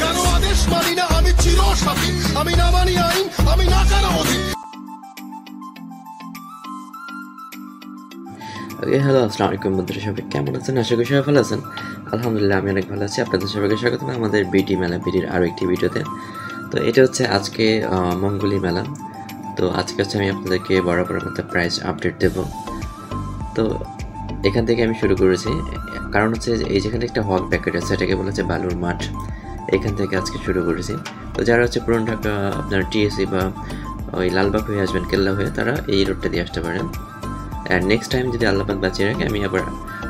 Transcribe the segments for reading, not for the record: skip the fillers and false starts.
কারো আদেশ মানি না আমি চিরসাথী, আমি না মানি আইন, আমি না কারো অধীন। হ্যালো, আসসালামু আলাইকুম বন্ধুরা, সবাই কেমন আছেন? আশা করি সবাই ভালো আছেন। আলহামদুলিল্লাহ আমি অনেক ভালো আছি। আপনাদের সবাইকে স্বাগতম আমাদের বিটি মেলা বিটির আরও একটি ভিডিওতে। তো এটা হচ্ছে আজকে মঙ্গলী মেলা। তো আজকে হচ্ছে আমি আপনাদেরকে বরাবরের মতো প্রাইস আপডেট দেব। তো এখান থেকে আমি শুরু করেছি, কারণ হচ্ছে এই যেখানে একটা হক প্যাকেট আছে এটাকে বলা হচ্ছে বালুর মাঠ, এখান থেকে আজকে শুরু করেছি। তো যারা হচ্ছে পুরান ঢাকা আপনার টিএসসি বা ওই লালবাগ হয়ে আসবেন, কেল্লা হয়ে, তারা এই রোডটা দিয়ে আসতে পারেন। আর নেক্সট টাইম যদি আল্লাহবাদ বাঁচিয়ে রাখে আমি আবার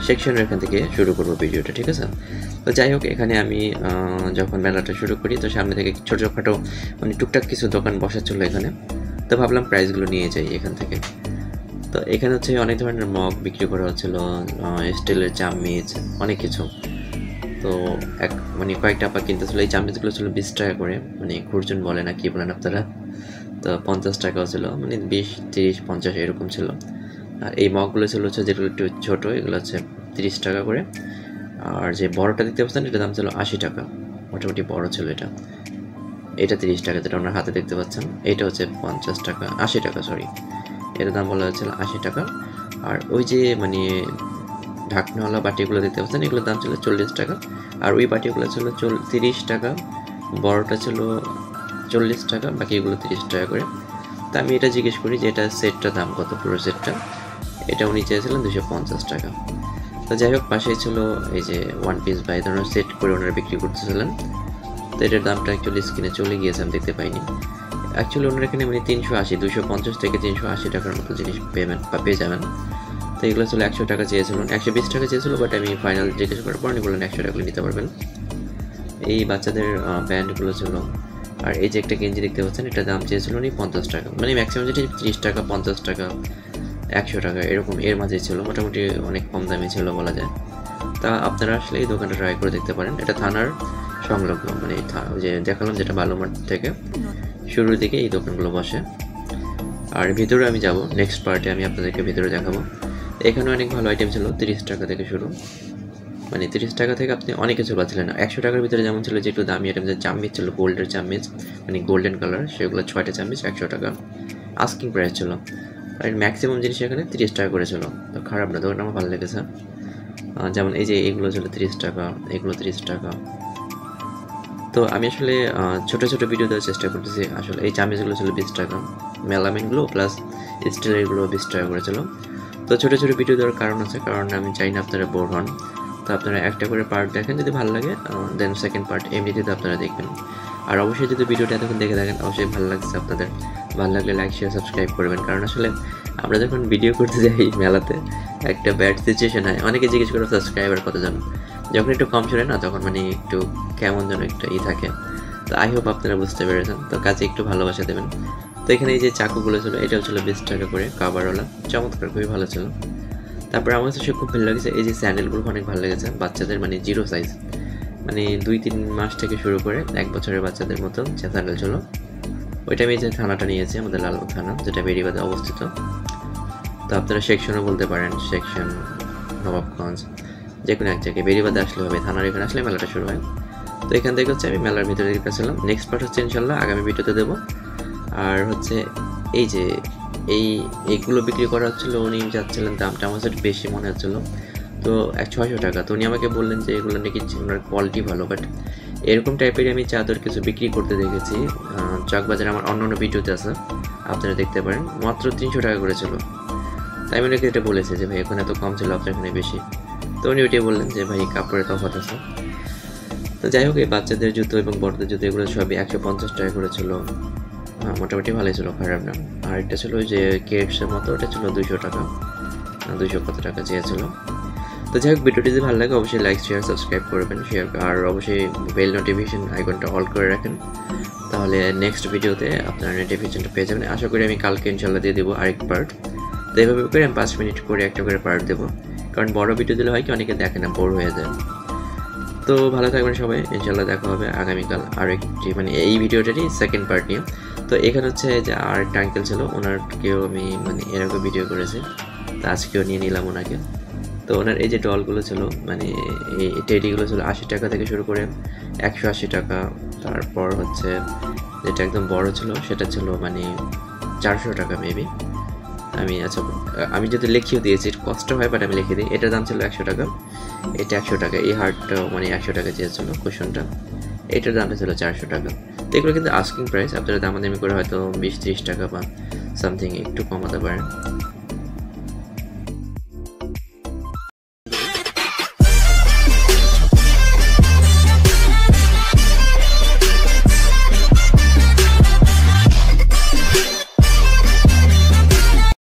সেকশনের এখান থেকে শুরু করবো ভিডিওটা, ঠিক আছে? তো যাই হোক, এখানে আমি যখন মেলাটা শুরু করি তো সামনে থেকে ছোটোখাটো মানে টুকটাক কিছু দোকান বসাচ্ছিলো এখানে। তো ভাবলাম প্রাইসগুলো নিয়ে যাই এখান থেকে। তো এখানে হচ্ছে অনেক ধরনের মগ বিক্রি করা হচ্ছিলো, স্টিলের চামচ, অনেক কিছু। তো মানে কয়েকটা আপা কিনতেছিল। এই চামচগুলো ছিল 20 টাকা করে, মানে খুরজুন বলে না কি বলেন আপনারা। তো 50 টাকাও ছিল, মানে 20, 30, 50 এরকম ছিল। আর এই মগগুলো ছিল হচ্ছে যেগুলো একটু ছোটো, এগুলো হচ্ছে 30 টাকা করে। আর যে বড়টা দেখতে পাচ্ছেন এটার দাম ছিল 80 টাকা, মোটামুটি বড় ছিল এটা। এটা 30 টাকা, যেটা আপনার হাতে দেখতে পাচ্ছেন। এটা হচ্ছে 50 টাকা, 80 টাকা, সরি, এটার দাম বলা হচ্ছিল 80 টাকা। আর ওই যে মানে ঢাকনাওয়ালা বাটিগুলো দেখতে পাচ্ছেন এগুলোর দাম ছিল 40 টাকা। আর ওই বাটিগুলো ছিল 30 টাকা, বড়টা ছিল 40 টাকা, বাকি এগুলো 30 টাকা করে। তা আমি এটা জিজ্ঞেস করি যে এটা সেটটার দাম কত, পুরো সেটটা। এটা উনি চেয়েছিলেন 250 টাকা। তো যাই হোক, পাশেই ছিল এই যে ওয়ান পিস বা এই ধরনের সেট করে ওনারা বিক্রি করতেছিলেন। তো এটার দামটা অ্যাকচুয়ালি স্ক্রিনে চলে গিয়েছে, আমি দেখতে পাইনি। অ্যাকচুয়ালি ওনারা এখানে মানে 380, 250 থেকে 380 টাকার মতো জিনিস পেয়ে যাবেন। তো এগুলো ছিল 100 টাকা চেয়েছিলেন, 120 টাকা চেয়েছিল, বাট আমি ফাইনাল জিজ্ঞেস করার পর উনি বললেন 100 টাকা নিতে পারবেন। এই বাচ্চাদের ব্যান্ডগুলো ছিল। আর এই যে একটা গেঞ্জি দেখতে পাচ্ছেন এটার দাম চেয়েছিল উনি 50 টাকা, মানে ম্যাক্সিমাম যেটি 30 টাকা, 50 টাকা, 100 টাকা এরকম, এর মাঝে ছিল, মোটামুটি অনেক কম দামে ছিল বলা যায়। তা আপনারা আসলে এই দোকানটা ট্রাই করে দেখতে পারেন। এটা থানার সংলগ্ন, মানে যে দেখালাম যেটা বালুমাঠ থেকে শুরুর দিকে এই দোকানগুলো বসে। আর ভিতরে আমি যাব, নেক্সট পার্টে আমি আপনাদেরকে ভিতরে দেখাবো। এখানে অনেক ভালো আইটেম ছিল, 30 টাকা থেকে শুরু, মানে 30 টাকা থেকে আপনি অনেক কিছু পাচ্ছিলেন। 100 টাকার ভিতরে যেমন ছিল যে একটু দামি আইটেম, যে চামচ ছিল, গোল্ডের চামচ, মানে গোল্ডেন কালার, সেগুলো 6টা চামচ 100 টাকা আস্কিং প্রাইস ছিল। আর ম্যাক্সিমাম জিনিস এখানে 30 টাকা করেছিল। তো খারাপ না, দোকানটা আমার ভালো লেগেছে। যেমন এই যে এগুলো ছিল 30 টাকা, এগুলো 30 টাকা। তো আমি আসলে ছোটো ছোটো ভিডিও দেওয়ার চেষ্টা করতেছি। আসলে এই চামচগুলো ছিল 20 টাকা, মেলামিনগুলো প্লাস স্টিলেরগুলো 20 টাকা করেছিল। তো ছোটো ছোটো ভিডিও দেওয়ার কারণ আছে, কারণ আমি চাই না আপনারা বোর হন। তো আপনারা একটা করে পার্ট দেখেন, যদি ভালো লাগে দেন সেকেন্ড পার্ট এমনিতে আপনারা দেখবেন। আর অবশ্যই যদি ভিডিওটা এতক্ষণ দেখে থাকেন, অবশ্যই ভালো লাগছে আপনাদের, ভালো লাগলে লাইক, শেয়ার, সাবস্ক্রাইব করবেন। কারণ আসলে আমরা যখন ভিডিও করতে যাই মেলাতে একটা ব্যাড সিচুয়েশন হয়, অনেকে জিজ্ঞেস করে সাবস্ক্রাইবার কতজন। যখন একটু কম চলে না, তখন মানে একটু কেমন যেন একটা থাকে। তো আই হোপ আপনারা বুঝতে পেরেছেন। তো কাজে একটু ভালোবাসা দেবেন। তো এখানে এই যে চাকুগুলো ছিল এটাও ছিল 20 টাকা করে, কাভারওয়ালা, চমৎকার, খুবই ভালো ছিল। তারপর আমার কাছে খুব ভালো লেগেছে এই যে স্যান্ডেলগুলো, অনেক ভালো লেগেছে বাচ্চাদের, মানে 0 সাইজ, মানে 2-3 মাস থেকে শুরু করে 1 বছরের বাচ্চাদের মতো যে স্যান্ডেল ছিল। ওইটা আমি যে থানাটা নিয়েছি, আমাদের লালবাগ থানা, যেটা বেরিবাদে অবস্থিত। তো আপনারা সেকশনও বলতে পারেন, সেকশন, নবাবগঞ্জ, যে কোনো এক জায়গায় বেরিবাদে আসলে হবে, থানার এখানে আসলে মেলাটা শুরু হয়। তো এখান থেকে হচ্ছে আমি মেলার ভিতরে দেখতেছিলাম। নেক্সট পার্ট হচ্ছে ইনশাল্লাহ আগামী ভিডিওতে দেবো। আর হচ্ছে এই যে এইগুলো বিক্রি করা হচ্ছিলো, উনি যাচ্ছিলেন, দামটা আমার কাছে বেশি মনে হচ্ছিলো। তো 600 টাকা। তো উনি আমাকে বললেন যে এগুলো নাকি ওনার কোয়ালিটি ভালো, বাট এরকম টাইপের আমি চাদর কিছু বিক্রি করতে দেখেছি চকবাজারে, আমার অন্য ভিডিওতে আছে, আপনারা দেখতে পারেন, মাত্র 300 টাকা করেছিল। তাই আমি ওনাকে এটা বলেছি যে ভাই এখন এত কম ছিল, আপনার এখানে বেশি। তো উনি ওইটাই বললেন যে ভাই কাপড়ের তফাৎ আছে। তো যাই হোক, এই বাচ্চাদের জুতো এবং বড়দের জুতো এগুলো সবই 150 টাকা করেছিল। মোটামুটি ভালোই ছিল, খারাপ না। আর একটা ছিল ওই যে কেএফসির মতো, ওটা ছিল 200 টাকা, 200 কত টাকা চেয়েছিল। তো যাই হোক, ভিডিওটি যদি ভালো লাগে অবশ্যই লাইক, শেয়ার, সাবস্ক্রাইব করবেন, শেয়ার, আর অবশ্যই বেল নোটিফিকেশন আইকনটা অল করে রাখেন, তাহলে নেক্সট ভিডিওতে আপনারা নোটিফিকেশনটা পেয়ে যাবেন। আশা করি আমি কালকে ইনশাল্লাহ দিয়ে দেবো আরেক পার্ট। তো এইভাবে করে আমি 5 মিনিট করে একটা করে পার্ট দেবো, কারণ বড় ভিডিও দিলে হয় কি অনেকে দেখে না, বোর হয়ে যায়। তো ভালো থাকবেন সবাই, ইনশাল্লাহ দেখা হবে আগামীকাল আরেকটি, মানে এই ভিডিওটারই সেকেন্ড পার্ট নিয়ে। তো এখানে হচ্ছে যে আরেকটা আঙ্কেল ছিল, ওনারকেও আমি মানে এরকম ভিডিও করেছি, তো আজকেও নিয়ে নিলাম ওনাকে। তো ওনার এই যে ডলগুলো ছিল মানে এই টেডিগুলো ছিল 80 টাকা থেকে শুরু করে 180 টাকা, তারপর হচ্ছে যেটা একদম বড় ছিল সেটা ছিল মানে 400 টাকা মেবি। আচ্ছা আমি যদি লিখিয়ে দিয়েছি কষ্ট হয়, বাট আমি লিখে দিই। এটার দাম ছিল 100 টাকা, এটা 100 টাকা, এই হার্টটা মানে 100 টাকা চেয়েছিল কুশনটা, এটার দামটা ছিল 400 টাকা। তো এগুলো কিন্তু আস্কিং প্রাইস, আপনারা দামাদামি করে হয়তো 20-30 টাকা বা সামথিং একটু কমাতে পারেন।